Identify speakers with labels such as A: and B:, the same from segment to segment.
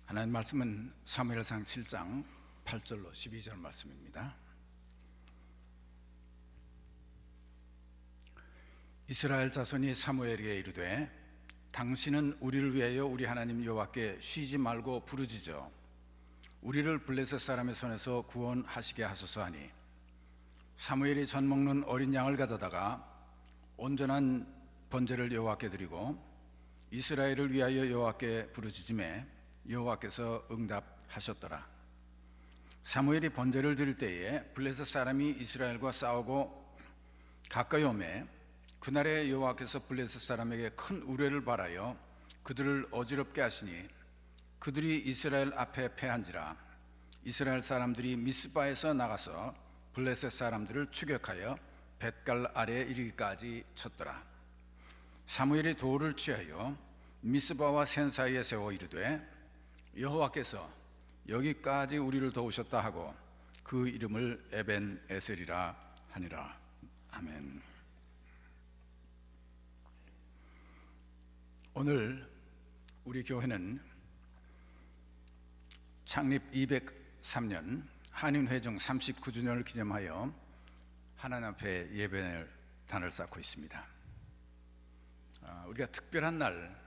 A: 하나님 말씀은 사무엘상 7장 8절로 12절 말씀입니다. 이스라엘 자손이 사무엘에게 이르되 당신은 우리를 위하여 우리 하나님 여호와께 쉬지 말고 부르짖어 우리를 블레셋 사람의 손에서 구원하시게 하소서 하니, 사무엘이 젖 먹는 어린 양을 가져다가 온전한 번제를 여호와께 드리고 이스라엘을 위하여 여호와께 부르짖음에 여호와께서 응답하셨더라. 사무엘이 번제를 드릴 때에 블레셋 사람이 이스라엘과 싸우고 가까이 오매 그날에 여호와께서 블레셋 사람에게 큰 우뢰를 발하여 그들을 어지럽게 하시니 그들이 이스라엘 앞에 패한지라. 이스라엘 사람들이 미스바에서 나가서 블레셋 사람들을 추격하여 벳갈 아래에 이르기까지 쳤더라. 사무엘이 돌을 취하여 미스바와 센 사이에 세워 이르되 여호와께서 여기까지 우리를 도우셨다 하고 그 이름을 에벤 에셀이라 하니라. 아멘. 오늘 우리 교회는 창립 203년 한인회중 39주년을 기념하여 하나님 앞에 예배를 단을 쌓고 있습니다. 우리가 특별한 날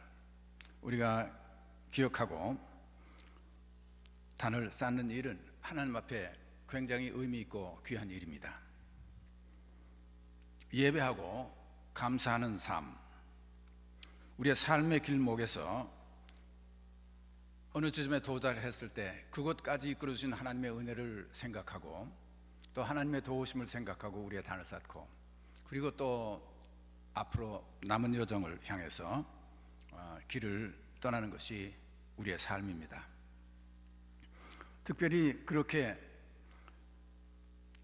A: 우리가 기억하고 단을 쌓는 일은 하나님 앞에 굉장히 의미 있고 귀한 일입니다. 예배하고 감사하는 삶, 우리의 삶의 길목에서 어느 지점에 도달했을 때 그곳까지 이끌어주신 하나님의 은혜를 생각하고 또 하나님의 도우심을 생각하고 우리의 단을 쌓고, 그리고 또 앞으로 남은 여정을 향해서 길을 떠나는 것이 우리의 삶입니다. 특별히 그렇게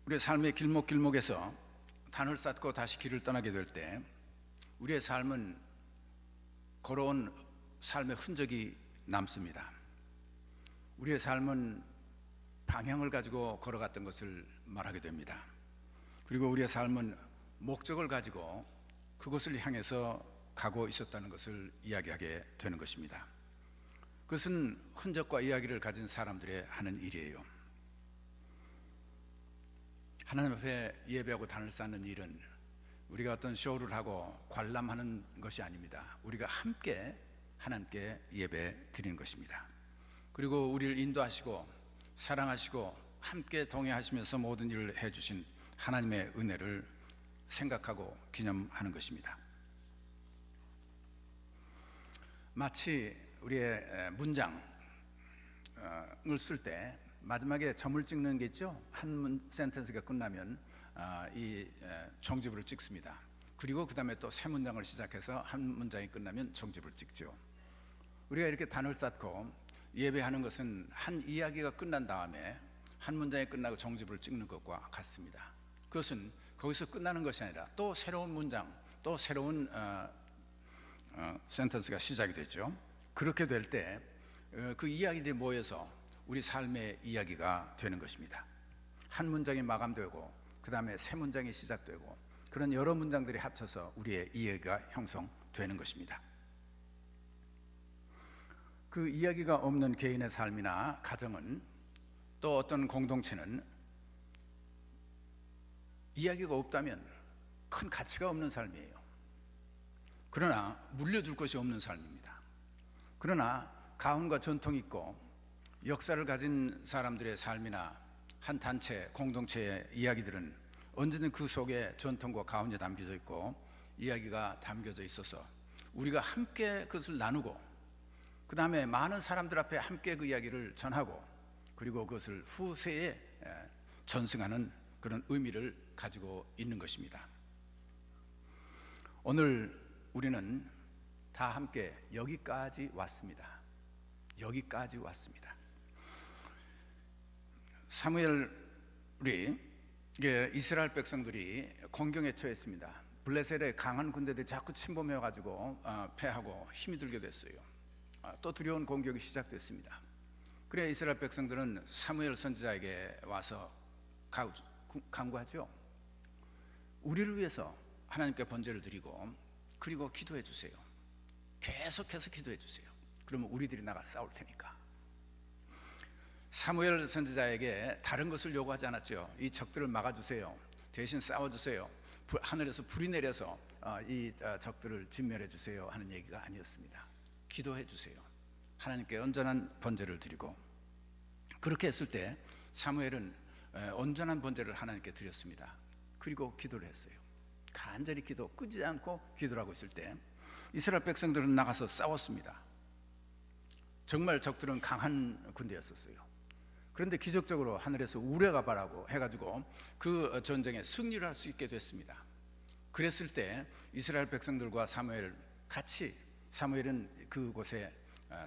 A: 우리의 삶의 길목에서 단을 쌓고 다시 길을 떠나게 될 때 우리의 삶은 걸어온 삶의 흔적이 남습니다. 우리의 삶은 방향을 가지고 걸어갔던 것을 말하게 됩니다. 그리고 우리의 삶은 목적을 가지고 그것을 향해서 가고 있었다는 것을 이야기하게 되는 것입니다. 그것은 흔적과 이야기를 가진 사람들의 하는 일이에요. 하나님 앞에 예배하고 단을 쌓는 일은 우리가 어떤 쇼를 하고 관람하는 것이 아닙니다. 우리가 함께 하나님께 예배 드리는 것입니다. 그리고 우리를 인도하시고 사랑하시고 함께 동행하시면서 모든 일을 해주신 하나님의 은혜를 생각하고 기념하는 것입니다. 마치 우리의 문장을 쓸 때 마지막에 점을 찍는 게 있죠. 한 센텐스가 끝나면 이 종지부를 찍습니다. 그리고 그 다음에 또 새 문장을 시작해서 한 문장이 끝나면 종지부를 찍죠. 우리가 이렇게 단을 쌓고 예배하는 것은 한 이야기가 끝난 다음에 한 문장이 끝나고 종지부를 찍는 것과 같습니다. 그것은 거기서 끝나는 것이 아니라 또 새로운 문장, 또 새로운 센텐스가 시작이 되죠. 그렇게 될 때 그 이야기들이 모여서 우리 삶의 이야기가 되는 것입니다. 한 문장이 마감되고 그 다음에 새 문장이 시작되고 그런 여러 문장들이 합쳐서 우리의 이야기가 형성되는 것입니다. 그 이야기가 없는 개인의 삶이나 가정은, 또 어떤 공동체는 이야기가 없다면 큰 가치가 없는 삶이에요. 그러나 물려줄 것이 없는 삶입니다. 그러나 가훈과 전통이 있고 역사를 가진 사람들의 삶이나 한 단체, 공동체의 이야기들은 언제든 그 속에 전통과 가훈이 담겨져 있고 이야기가 담겨져 있어서 우리가 함께 그것을 나누고 그 다음에 많은 사람들 앞에 함께 그 이야기를 전하고 그리고 그것을 후세에 전승하는 그런 의미를 가지고 있는 것입니다. 오늘 우리는 다 함께 여기까지 왔습니다. 여기까지 왔습니다. 사무엘이 이스라엘 백성들이 공경에 처했습니다. 블레셋의 강한 군대들이 자꾸 침범해가지고 패하고 힘이 들게 됐어요. 또 두려운 공격이 시작됐습니다. 그래 이스라엘 백성들은 사무엘 선지자에게 와서 간구하죠. 우리를 위해서 하나님께 번제를 드리고 그리고 기도해 주세요. 계속해서 기도해 주세요. 그러면 우리들이 나가 싸울 테니까. 사무엘 선지자에게 다른 것을 요구하지 않았죠. 이 적들을 막아주세요. 대신 싸워주세요. 하늘에서 불이 내려서 이 적들을 진멸해 주세요 하는 얘기가 아니었습니다. 기도해 주세요. 하나님께 온전한 번제를 드리고, 그렇게 했을 때 사무엘은 온전한 번제를 하나님께 드렸습니다. 그리고 기도를 했어요. 간절히 기도, 끄지 않고 기도를 하고 있을 때 이스라엘 백성들은 나가서 싸웠습니다. 정말 적들은 강한 군대였었어요. 그런데 기적적으로 하늘에서 우레가 바라고 해가지고 그 전쟁에 승리를 할 수 있게 됐습니다. 그랬을 때 이스라엘 백성들과 사무엘 같이, 사무엘은 그곳에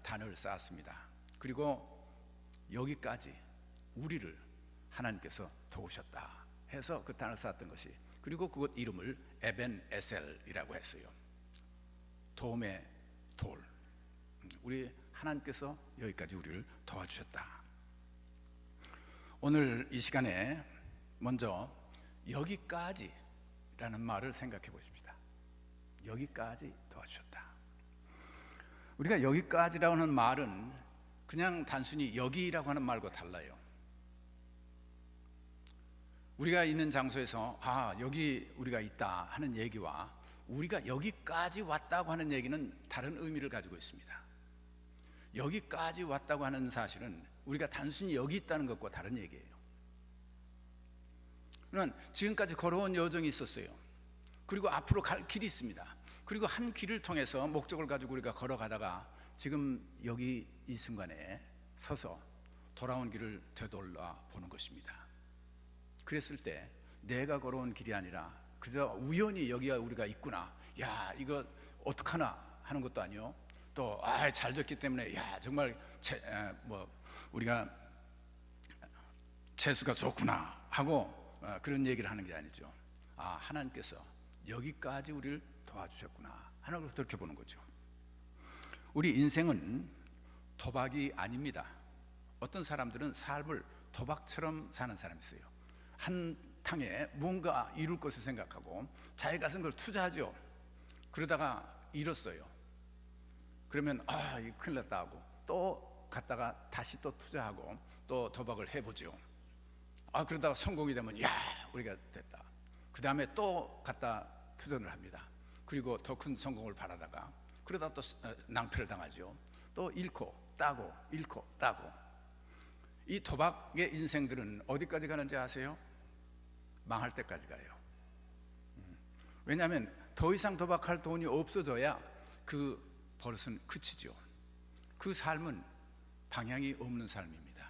A: 단을 쌓았습니다. 그리고 여기까지 우리를 하나님께서 도우셨다 해서 그 단을 쌓았던 것이, 그리고 그곳 이름을 에벤 에셀이라고 했어요. 도움의 돌. 우리 하나님께서 여기까지 우리를 도와주셨다. 오늘 이 시간에 먼저 여기까지라는 말을 생각해 보십시다. 여기까지 도와주셨다. 우리가 여기까지라고 하는 말은 그냥 단순히 여기라고 하는 말과 달라요. 우리가 있는 장소에서 여기 우리가 있다 하는 얘기와 우리가 여기까지 왔다고 하는 얘기는 다른 의미를 가지고 있습니다. 여기까지 왔다고 하는 사실은 우리가 단순히 여기 있다는 것과 다른 얘기예요. 그러면 지금까지 걸어온 여정이 있었어요. 그리고 앞으로 갈 길이 있습니다. 그리고 한 길을 통해서 목적을 가지고 우리가 걸어가다가 지금 여기 이 순간에 서서 돌아온 길을 되돌아 보는 것입니다. 그랬을 때 내가 걸어온 길이 아니라 그저 우연히 여기가 우리가 있구나, 야 이거 어떡하나 하는 것도 아니요, 또 잘 됐기 때문에 야 정말 우리가 재수가 좋구나 하고 그런 얘기를 하는 게 아니죠. 하나님께서 여기까지 우리를 도와주셨구나 하는 것을 그렇게 보는 거죠. 우리 인생은 도박이 아닙니다. 어떤 사람들은 삶을 도박처럼 사는 사람이 있어요. 한 탕에 뭔가 이룰 것을 생각하고 자기 가진 걸 투자하죠. 그러다가 잃었어요. 그러면 이거 큰일 났다 하고 또 갔다가 다시 또 투자하고 또 도박을 해보죠. 그러다가 성공이 되면 우리가 됐다. 그 다음에 또 갔다 투자를 합니다. 그리고 더 큰 성공을 바라다가 그러다 또 낭패를 당하죠. 또 잃고 따고 잃고 따고. 이 도박의 인생들은 어디까지 가는지 아세요? 망할 때까지 가요. 왜냐하면 더 이상 도박할 돈이 없어져야 그 버릇은 그치죠. 그 삶은 방향이 없는 삶입니다.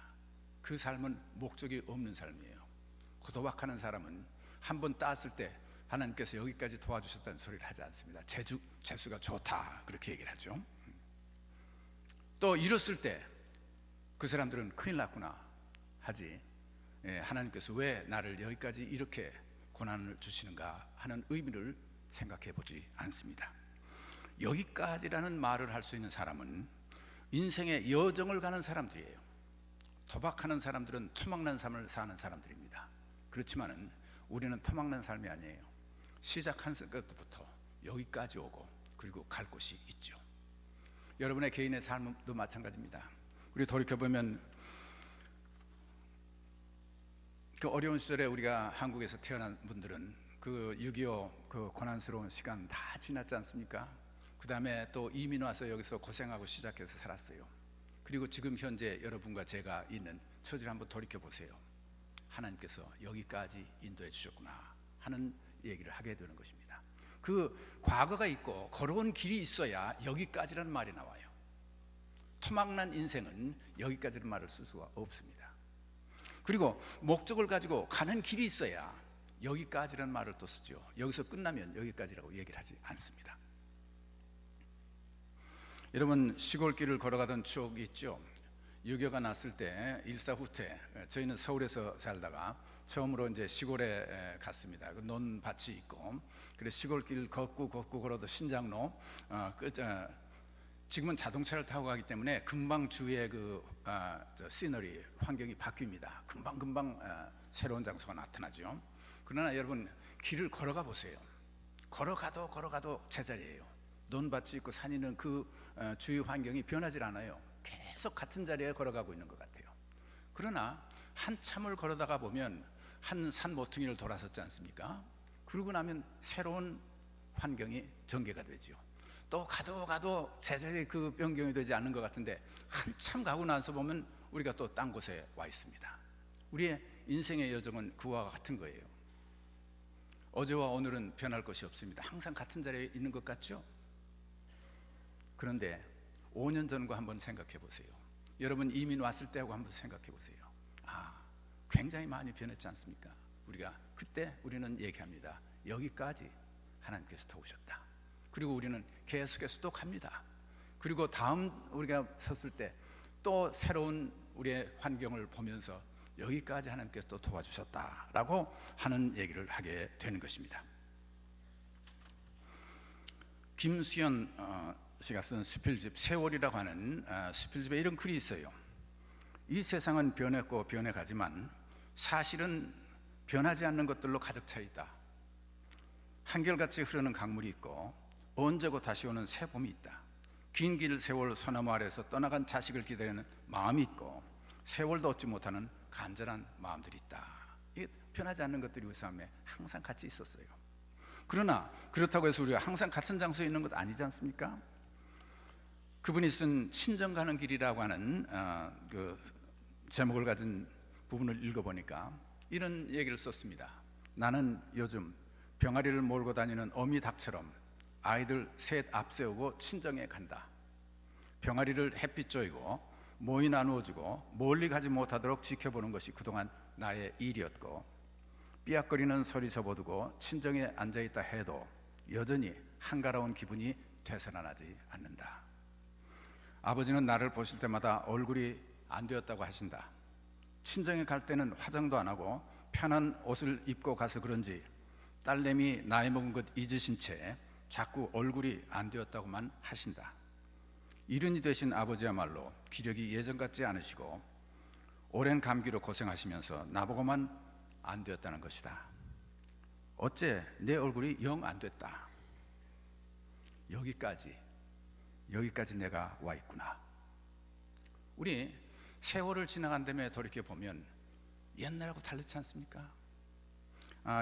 A: 그 삶은 목적이 없는 삶이에요. 그 도박하는 사람은 한번 땄을 때 하나님께서 여기까지 도와주셨다는 소리를 하지 않습니다. 재수가 좋다 그렇게 얘기를 하죠. 또 잃었을 때 그 사람들은 큰일 났구나 하지, 하나님께서 왜 나를 여기까지 이렇게 고난을 주시는가 하는 의미를 생각해 보지 않습니다. 여기까지라는 말을 할 수 있는 사람은 인생의 여정을 가는 사람들이에요. 도박하는 사람들은 토막난 삶을 사는 사람들입니다. 그렇지만은 우리는 토막난 삶이 아니에요. 시작한 것부터 여기까지 오고 그리고 갈 곳이 있죠. 여러분의 개인의 삶도 마찬가지입니다. 우리 돌이켜보면 그 어려운 시절에 우리가 한국에서 태어난 분들은 그 6.25 그 고난스러운 시간 다 지났지 않습니까? 그 다음에 또 이민 와서 여기서 고생하고 시작해서 살았어요. 그리고 지금 현재 여러분과 제가 있는 처지를 한번 돌이켜보세요. 하나님께서 여기까지 인도해 주셨구나 하는 얘기를 하게 되는 것입니다. 그 과거가 있고 걸어온 길이 있어야 여기까지라는 말이 나와요. 토막난 인생은 여기까지라는 말을 쓸 수가 없습니다. 그리고 목적을 가지고 가는 길이 있어야 여기까지라는 말을 또 쓰죠. 여기서 끝나면 여기까지라고 얘기를 하지 않습니다. 여러분 시골길을 걸어가던 추억이 있죠. 6.25가 났을 때 일사후퇴, 저희는 서울에서 살다가 처음으로 이제 시골에 갔습니다. 그 논밭이 있고, 그래 시골길 걷고 걸어도 신장로, 지금은 자동차를 타고 가기 때문에 금방 주위의 그 시너리 환경이 바뀝니다. 금방 새로운 장소가 나타나죠. 그러나 여러분 길을 걸어가 보세요. 걸어가도 제자리예요. 논밭이 있고 산이 있는 그 주위 환경이 변하지 않아요. 계속 같은 자리에 걸어가고 있는 것 같아요. 그러나 한참을 걸어다가 보면 한 산 모퉁이를 돌아섰지 않습니까? 그러고 나면 새로운 환경이 전개가 되죠. 또 가도 제자리 그 변경이 되지 않는 것 같은데 한참 가고 나서 보면 우리가 또 딴 곳에 와 있습니다. 우리의 인생의 여정은 그와 같은 거예요. 어제와 오늘은 변할 것이 없습니다. 항상 같은 자리에 있는 것 같죠? 그런데 5년 전과 한번 생각해 보세요. 여러분 이민 왔을 때하고 한번 생각해 보세요. 굉장히 많이 변했지 않습니까? 그때 우리는 얘기합니다. 여기까지 하나님께서 도우셨다. 그리고 우리는 계속해서 또 갑니다. 그리고 다음 우리가 섰을 때 또 새로운 우리의 환경을 보면서 여기까지 하나님께서 또 도와주셨다라고 하는 얘기를 하게 되는 것입니다. 김수현 씨가 쓴 수필집 세월이라고 하는 수필집에 이런 글이 있어요. 이 세상은 변했고 변해가지만 사실은 변하지 않는 것들로 가득 차 있다. 한결같이 흐르는 강물이 있고 언제고 다시 오는 새봄이 있다. 긴 길 세월 소나무 아래에서 떠나간 자식을 기다리는 마음이 있고 세월도 얻지 못하는 간절한 마음들이 있다. 이 변하지 않는 것들이 우리 삶에 항상 같이 있었어요. 그러나 그렇다고 해서 우리가 항상 같은 장소에 있는 것 아니지 않습니까? 그분이 쓴 친정 가는 길이라고 하는 그 제목을 가진 부분을 읽어보니까 이런 얘기를 썼습니다. 나는 요즘 병아리를 몰고 다니는 어미 닭처럼 아이들 셋 앞세우고 친정에 간다. 병아리를 햇빛 쬐고 모이 나누어주고 멀리 가지 못하도록 지켜보는 것이 그동안 나의 일이었고 삐약거리는 소리 접어두고 친정에 앉아있다 해도 여전히 한가로운 기분이 되살아나지 않는다. 아버지는 나를 보실 때마다 얼굴이 안 되었다고 하신다. 친정에 갈 때는 화장도 안 하고 편한 옷을 입고 가서 그런지 딸내미 나이 먹은 것 잊으신 채 자꾸 얼굴이 안 되었다고만 하신다. 이른이 되신 아버지야말로 기력이 예전 같지 않으시고 오랜 감기로 고생하시면서 나보고만 안 되었다는 것이다. 어째 내 얼굴이 영 안 됐다. 여기까지 내가 와 있구나. 우리 세월을 지나간 다음에 돌이켜 보면 옛날하고 다르지 않습니까?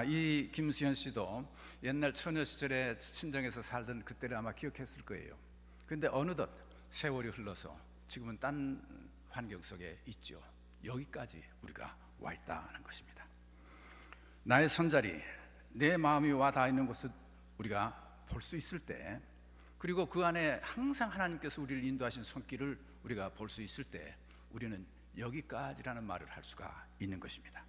A: 이 김수현 씨도 옛날 처녀 시절에 친정에서 살던 그때를 아마 기억했을 거예요. 그런데 어느덧 세월이 흘러서 지금은 딴 환경 속에 있죠. 여기까지 우리가 와 있다는 것입니다. 나의 손자리, 내 마음이 와 닿아 있는 곳을 우리가 볼 수 있을 때, 그리고 그 안에 항상 하나님께서 우리를 인도하신 손길을 우리가 볼 수 있을 때 우리는 여기까지라는 말을 할 수가 있는 것입니다.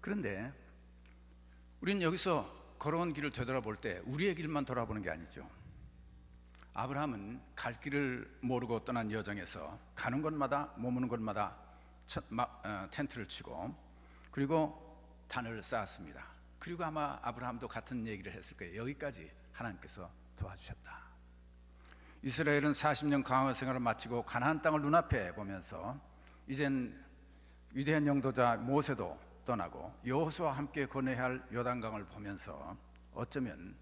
A: 그런데 우리는 여기서 걸어온 길을 되돌아볼 때 우리의 길만 돌아보는 게 아니죠. 아브라함은 갈 길을 모르고 떠난 여정에서 가는 곳마다 머무는 곳마다 텐트를 치고 그리고 단을 쌓았습니다. 그리고 아마 아브라함도 같은 얘기를 했을 거예요. 여기까지 하나님께서 도와주셨다. 이스라엘은 40년 광야 생활을 마치고 가나안 땅을 눈앞에 보면서 이젠 위대한 영도자 모세도 떠나고 여호수아와 함께 건너야 할 요단강을 보면서 어쩌면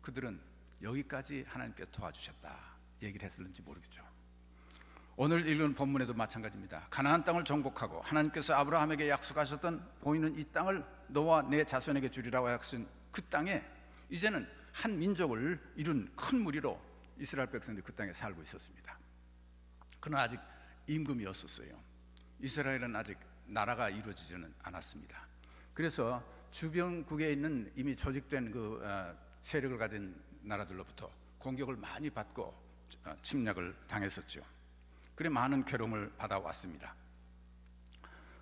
A: 그들은 여기까지 하나님께서 도와주셨다 얘기를 했을는지 모르겠죠. 오늘 읽은 본문에도 마찬가지입니다. 가나안 땅을 정복하고 하나님께서 아브라함에게 약속하셨던 보이는 이 땅을 너와 내 자손에게 주리라고 약속하신 그 땅에 이제는 한 민족을 이룬 큰 무리로 이스라엘 백성들이 그 땅에 살고 있었습니다. 그러나 아직 임금이었었어요. 이스라엘은 아직 나라가 이루어지지는 않았습니다. 그래서 주변국에 있는 이미 조직된 그 세력을 가진 나라들로부터 공격을 많이 받고 침략을 당했었죠. 그래 많은 괴로움을 받아왔습니다.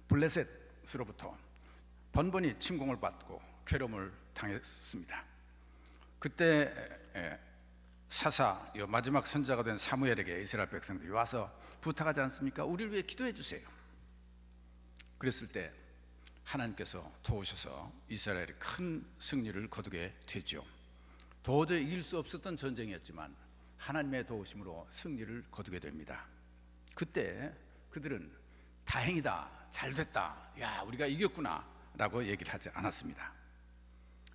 A: 블레셋으로부터 번번이 침공을 받고 괴로움을 당했습니다. 그때 사사 마지막 선자가 된 사무엘에게 이스라엘 백성들이 와서 부탁하지 않습니까? 우리를 위해 기도해 주세요. 그랬을 때 하나님께서 도우셔서 이스라엘이 큰 승리를 거두게 되죠. 도저히 이길 수 없었던 전쟁이었지만 하나님의 도우심으로 승리를 거두게 됩니다. 그때 그들은 다행이다, 잘됐다, 야 우리가 이겼구나 라고 얘기를 하지 않았습니다.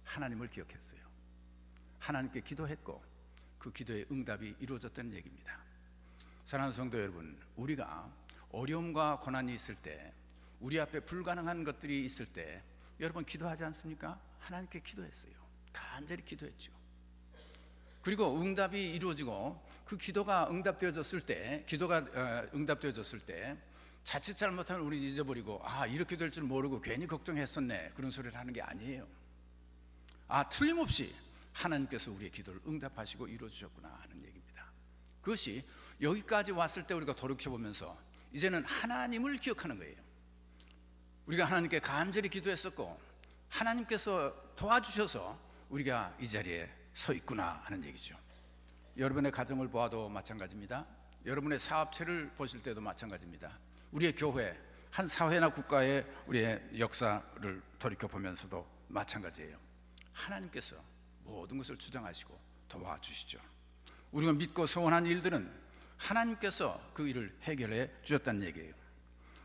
A: 하나님을 기억했어요. 하나님께 기도했고 그 기도의 응답이 이루어졌다는 얘기입니다. 사랑하는 성도 여러분, 우리가 어려움과 고난이 있을 때, 우리 앞에 불가능한 것들이 있을 때 여러분 기도하지 않습니까? 하나님께 기도했어요. 간절히 기도했죠. 그리고 응답이 이루어지고 그 기도가 응답되어졌을 때, 자칫 잘못하면 우리 잊어버리고 이렇게 될 줄 모르고 괜히 걱정했었네, 그런 소리를 하는 게 아니에요. 틀림없이 하나님께서 우리의 기도를 응답하시고 이루어주셨구나 하는 얘기입니다. 그것이 여기까지 왔을 때 우리가 돌이켜보면서 이제는 하나님을 기억하는 거예요. 우리가 하나님께 간절히 기도했었고 하나님께서 도와주셔서 우리가 이 자리에 서 있구나 하는 얘기죠. 여러분의 가정을 보아도 마찬가지입니다. 여러분의 사업체를 보실 때도 마찬가지입니다. 우리의 교회, 한 사회나 국가의 우리의 역사를 돌이켜보면서도 마찬가지예요. 하나님께서 모든 것을 주장하시고 도와주시죠. 우리가 믿고 소원한 일들은 하나님께서 그 일을 해결해 주셨다는 얘기예요.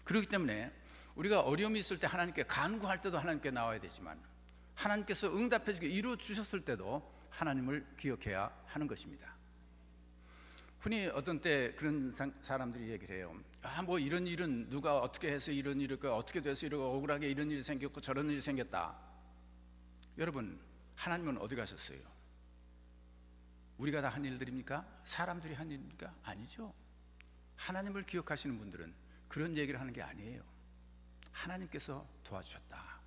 A: 그렇기 때문에 우리가 어려움이 있을 때 하나님께 간구할 때도 하나님께 나와야 되지만, 하나님께서 응답해 주게 이루어 주셨을 때도 하나님을 기억해야 하는 것입니다. 흔히 어떤 때 그런 사람들이 얘기를 해요. 뭐 이런 일은 누가 어떻게 해서 이런 일이 어떻게 돼서 이렇게 억울하게 이런 일이 생겼고 저런 일이 생겼다. 여러분, 하나님은 어디 가셨어요? 우리가 다 한 일들입니까? 사람들이 한 일입니까? 아니죠. 하나님을 기억하시는 분들은 그런 얘기를 하는 게 아니에요. 하나님께서 도와주셨다,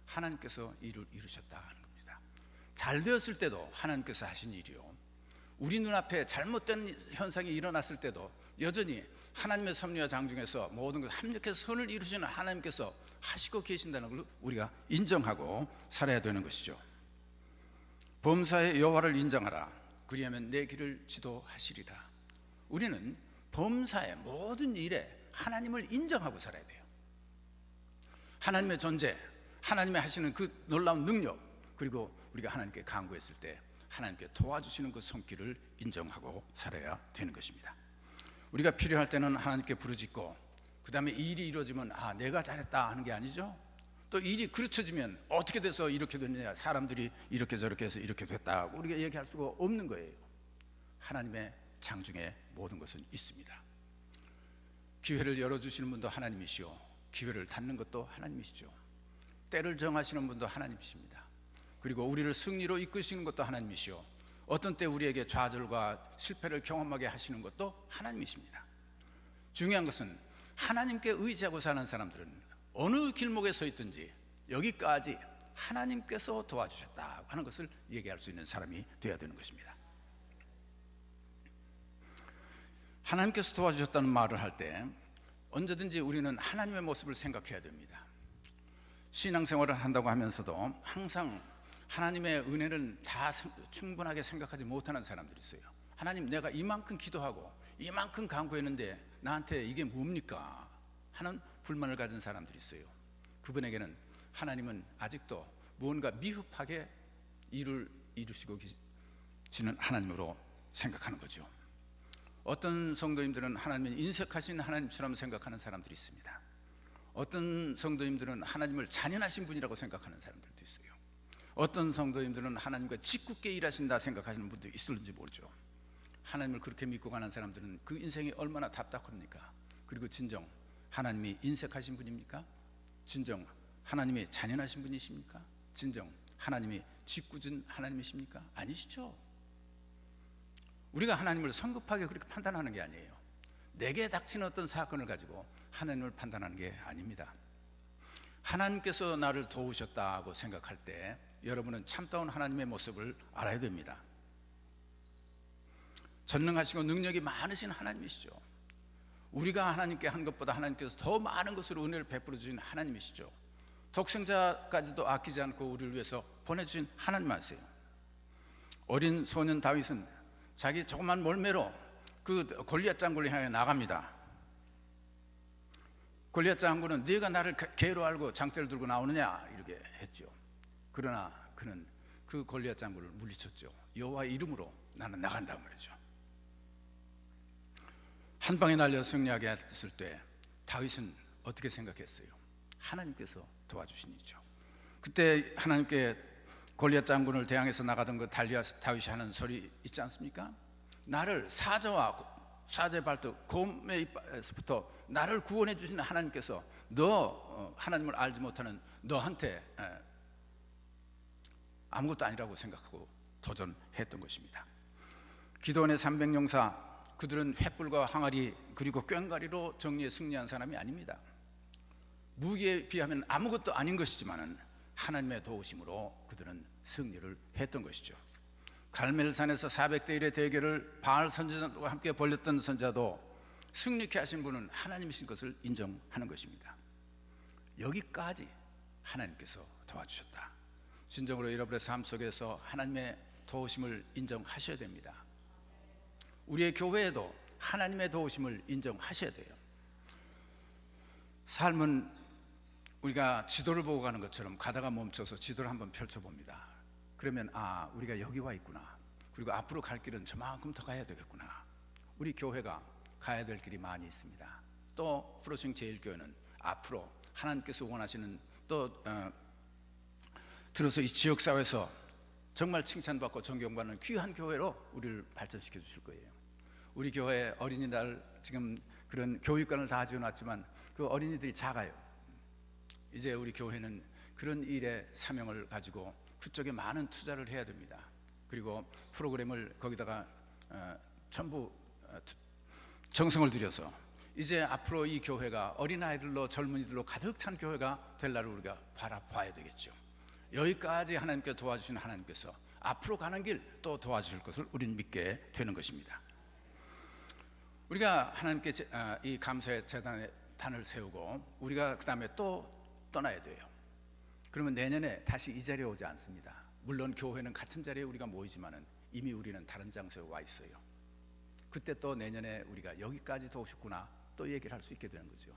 A: 하나님께서 일을 이루셨다 하는 겁니다. 잘 되었을 때도 하나님께서 하신 일이요, 우리 눈앞에 잘못된 현상이 일어났을 때도 여전히 하나님의 섭리와 장중에서 모든 것을 합력해서 선을 이루시는 하나님께서 하시고 계신다는 걸 우리가 인정하고 살아야 되는 것이죠. 범사의 여호와를 인정하라, 그리하면 내 길을 지도하시리라. 우리는 범사의 모든 일에 하나님을 인정하고 살아야 돼요. 하나님의 존재, 하나님의 하시는 그 놀라운 능력, 그리고 우리가 하나님께 간구했을 때 하나님께 도와주시는 그 손길을 인정하고 살아야 되는 것입니다. 우리가 필요할 때는 하나님께 부르짖고, 그 다음에 일이 이루어지면 내가 잘했다 하는 게 아니죠. 또 일이 그르쳐지면 어떻게 돼서 이렇게 됐느냐, 사람들이 이렇게 저렇게 해서 이렇게 됐다, 우리가 얘기할 수가 없는 거예요. 하나님의 장중에 모든 것은 있습니다. 기회를 열어주시는 분도 하나님이시오, 기회를 닫는 것도 하나님이시죠. 때를 정하시는 분도 하나님이십니다. 그리고 우리를 승리로 이끄시는 것도 하나님이시오, 어떤 때 우리에게 좌절과 실패를 경험하게 하시는 것도 하나님이십니다. 중요한 것은 하나님께 의지하고 사는 사람들은 어느 길목에 서 있든지 여기까지 하나님께서 도와주셨다 하는 것을 얘기할 수 있는 사람이 되어야 되는 것입니다. 하나님께서 도와주셨다는 말을 할 때 언제든지 우리는 하나님의 모습을 생각해야 됩니다. 신앙생활을 한다고 하면서도 항상 하나님의 은혜는 다 충분하게 생각하지 못하는 사람들이 있어요. 하나님, 내가 이만큼 기도하고 이만큼 간구했는데 나한테 이게 뭡니까? 하는 불만을 가진 사람들이 있어요. 그분에게는 하나님은 아직도 무언가 미흡하게 일을 이루시고 계시는 하나님으로 생각하는 거죠. 어떤 성도님들은 하나님을 인색하신 하나님처럼 생각하는 사람들이 있습니다. 어떤 성도님들은 하나님을 잔인하신 분이라고 생각하는 사람들도 있어요. 어떤 성도님들은 하나님과 짓궂게 일하신다 생각하시는 분도 있을지 모르죠. 하나님을 그렇게 믿고 가는 사람들은 그 인생이 얼마나 답답합니까? 그리고 진정 하나님이 인색하신 분입니까? 진정 하나님이 잔인하신 분이십니까? 진정 하나님이 짓궂은 하나님이십니까? 아니시죠. 우리가 하나님을 성급하게 그렇게 판단하는 게 아니에요. 내게 닥치는 어떤 사건을 가지고 하나님을 판단하는 게 아닙니다. 하나님께서 나를 도우셨다고 생각할 때 여러분은 참다운 하나님의 모습을 알아야 됩니다. 전능하시고 능력이 많으신 하나님이시죠. 우리가 하나님께 한 것보다 하나님께서 더 많은 것으로 은혜를 베풀어 주신 하나님이시죠. 독생자까지도 아끼지 않고 우리를 위해서 보내주신 하나님 아세요. 어린 소년 다윗은 자기 조그만 몰매로 그 골리앗 장군을 향해 나갑니다. 골리앗 장군은 네가 나를 개로 알고 장대를 들고 나오느냐 이렇게 했죠. 그러나 그는 그 골리앗 장군을 물리쳤죠. 여호와의 이름으로 나는 나간다 말이죠. 한 방에 날려 승리하게 했을 때 다윗은 어떻게 생각했어요? 하나님께서 도와주신 일이죠. 그때 하나님께 골리앗 장군을 대항해서 나가던 그 다윗이 하는 소리 있지 않습니까? 나를 사자와 사제 발톱 곰의 이빨에서부터 나를 구원해 주시는 하나님께서 하나님을 알지 못하는 너한테 아무것도 아니라고 생각하고 도전했던 것입니다. 기도원의 300용사, 그들은 횃불과 항아리 그리고 꽹과리로 정리에 승리한 사람이 아닙니다. 무기에 비하면 아무것도 아닌 것이지만 하나님의 도우심으로 그들은 승리를 했던 것이죠. 갈멜산에서 400대 1의 대결을 바알 선지자와 함께 벌였던 선지자도 승리케 하신 분은 하나님이신 것을 인정하는 것입니다. 여기까지 하나님께서 도와주셨다. 진정으로 여러분의 삶 속에서 하나님의 도우심을 인정하셔야 됩니다. 우리의 교회에도 하나님의 도우심을 인정하셔야 돼요. 삶은 우리가 지도를 보고 가는 것처럼 가다가 멈춰서 지도를 한번 펼쳐봅니다. 그러면 우리가 여기 와 있구나. 그리고 앞으로 갈 길은 저만큼 더 가야 되겠구나. 우리 교회가 가야 될 길이 많이 있습니다. 또 프로싱 제일교회는 앞으로 하나님께서 원하시는 들어서 이 지역사회에서 정말 칭찬받고 존경받는 귀한 교회로 우리를 발전시켜 주실 거예요. 우리 교회 어린이날 지금 그런 교육관을 다 지어놨지만 그 어린이들이 작아요. 이제 우리 교회는 그런 일에 사명을 가지고 그쪽에 많은 투자를 해야 됩니다. 그리고 프로그램을 거기다가 전부 정성을 들여서 이제 앞으로 이 교회가 어린아이들로 젊은이들로 가득 찬 교회가 될 날을 우리가 바라봐야 되겠죠. 여기까지 하나님께 도와주신 하나님께서 앞으로 가는 길 또 도와주실 것을 우리는 믿게 되는 것입니다. 우리가 하나님께 이 감사의 재단에 단을 세우고 우리가 그 다음에 또 떠나야 돼요. 그러면 내년에 다시 이 자리에 오지 않습니다. 물론 교회는 같은 자리에 우리가 모이지만은 이미 우리는 다른 장소에 와 있어요. 그때 또 내년에 우리가 여기까지 오셨구나 또 얘기를 할 수 있게 되는 거죠.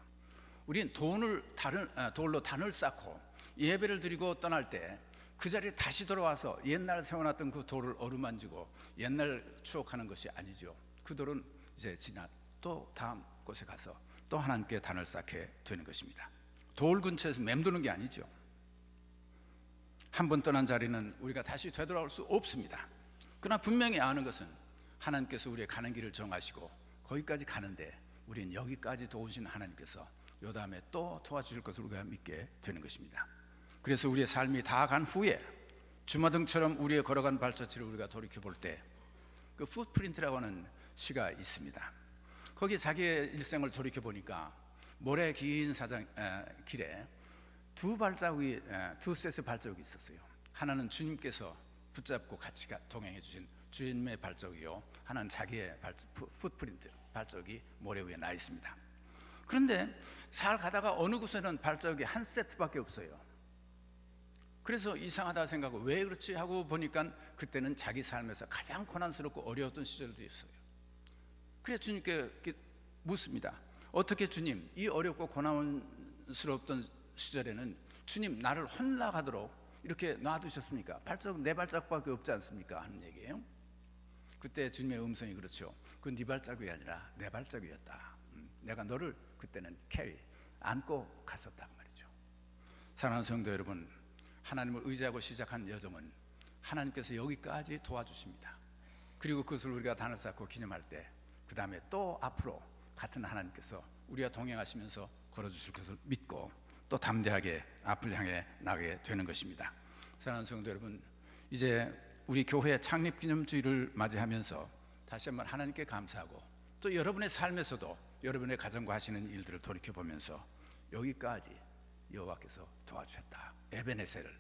A: 우리는 돌로 단을 쌓고 예배를 드리고 떠날 때 그 자리에 다시 돌아와서 옛날 세워놨던 그 돌을 어루만지고 옛날 추억하는 것이 아니죠. 그 돌은 이제 지나 또 다음 곳에 가서 또 하나님께 단을 쌓게 되는 것입니다. 돌 근처에서 맴도는 게 아니죠. 한 번 떠난 자리는 우리가 다시 되돌아올 수 없습니다. 그러나 분명히 아는 것은 하나님께서 우리의 가는 길을 정하시고 거기까지 가는데 우리는 여기까지 도우신 하나님께서 요 다음에 또 도와주실 것을 우리가 믿게 되는 것입니다. 그래서 우리의 삶이 다 간 후에 주마등처럼 우리의 걸어간 발자취를 우리가 돌이켜 볼 때 그 풋프린트라고 하는 시가 있습니다. 거기 자기의 일생을 돌이켜 보니까 모래 긴 길에 두 셋의 발자국이 있었어요. 하나는 주님께서 붙잡고 같이 동행해 주신 주님의 발자국이요, 하나는 자기의 풋프린트 발자국이 모래 위에 나 있습니다. 그런데 잘 가다가 어느 곳에는 발자국이 한 세트밖에 없어요. 그래서 이상하다 생각하고 왜 그렇지 하고 보니까 그때는 자기 삶에서 가장 고난스럽고 어려웠던 시절도 있어요. 그래서 주님께 묻습니다. 어떻게 주님, 이 어렵고 고난스럽던 시절에는 주님 나를 혼나가도록 이렇게 놔두셨습니까? 발자국 내 발자국밖에 없지 않습니까? 하는 얘기예요. 그때 주님의 음성이 그렇죠. 그건 네 발자국이 아니라 내 발자국이었다. 내가 너를 그때는 안고 갔었다 말이죠. 사랑하는 성도 여러분, 하나님을 의지하고 시작한 여정은 하나님께서 여기까지 도와주십니다. 그리고 그것을 우리가 단을 쌓고 기념할 때 그 다음에 또 앞으로 같은 하나님께서 우리가 동행하시면서 걸어주실 것을 믿고 또 담대하게 앞을 향해 나가게 되는 것입니다. 사랑하는 성도 여러분, 이제 우리 교회 창립기념주일을 맞이하면서 다시 한번 하나님께 감사하고 또 여러분의 삶에서도 여러분의 가정과 하시는 일들을 돌이켜보면서 여기까지 여호와께서 도와주셨다, 에베네셀을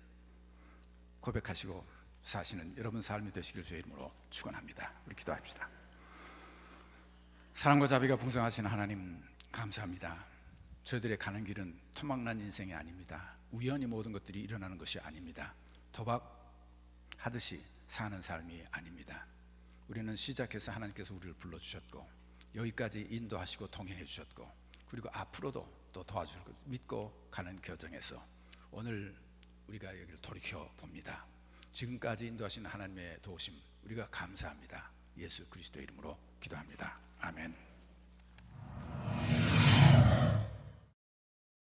A: 고백하시고 사시는 여러분 삶이 되시길 주의 이름으로 축원합니다. 우리 기도합시다. 사랑과 자비가 풍성하신 하나님, 감사합니다. 저희들의 가는 길은 토막난 인생이 아닙니다. 우연히 모든 것들이 일어나는 것이 아닙니다. 도박하듯이 사는 삶이 아닙니다. 우리는 시작해서 하나님께서 우리를 불러주셨고 여기까지 인도하시고 동행해 주셨고 그리고 앞으로도 또 도와줄 것을 믿고 가는 과정에서 오늘 우리가 여기를 돌이켜 봅니다. 지금까지 인도하신 하나님의 도우심 우리가 감사합니다. 예수 그리스도의 이름으로 기도합니다. 아멘.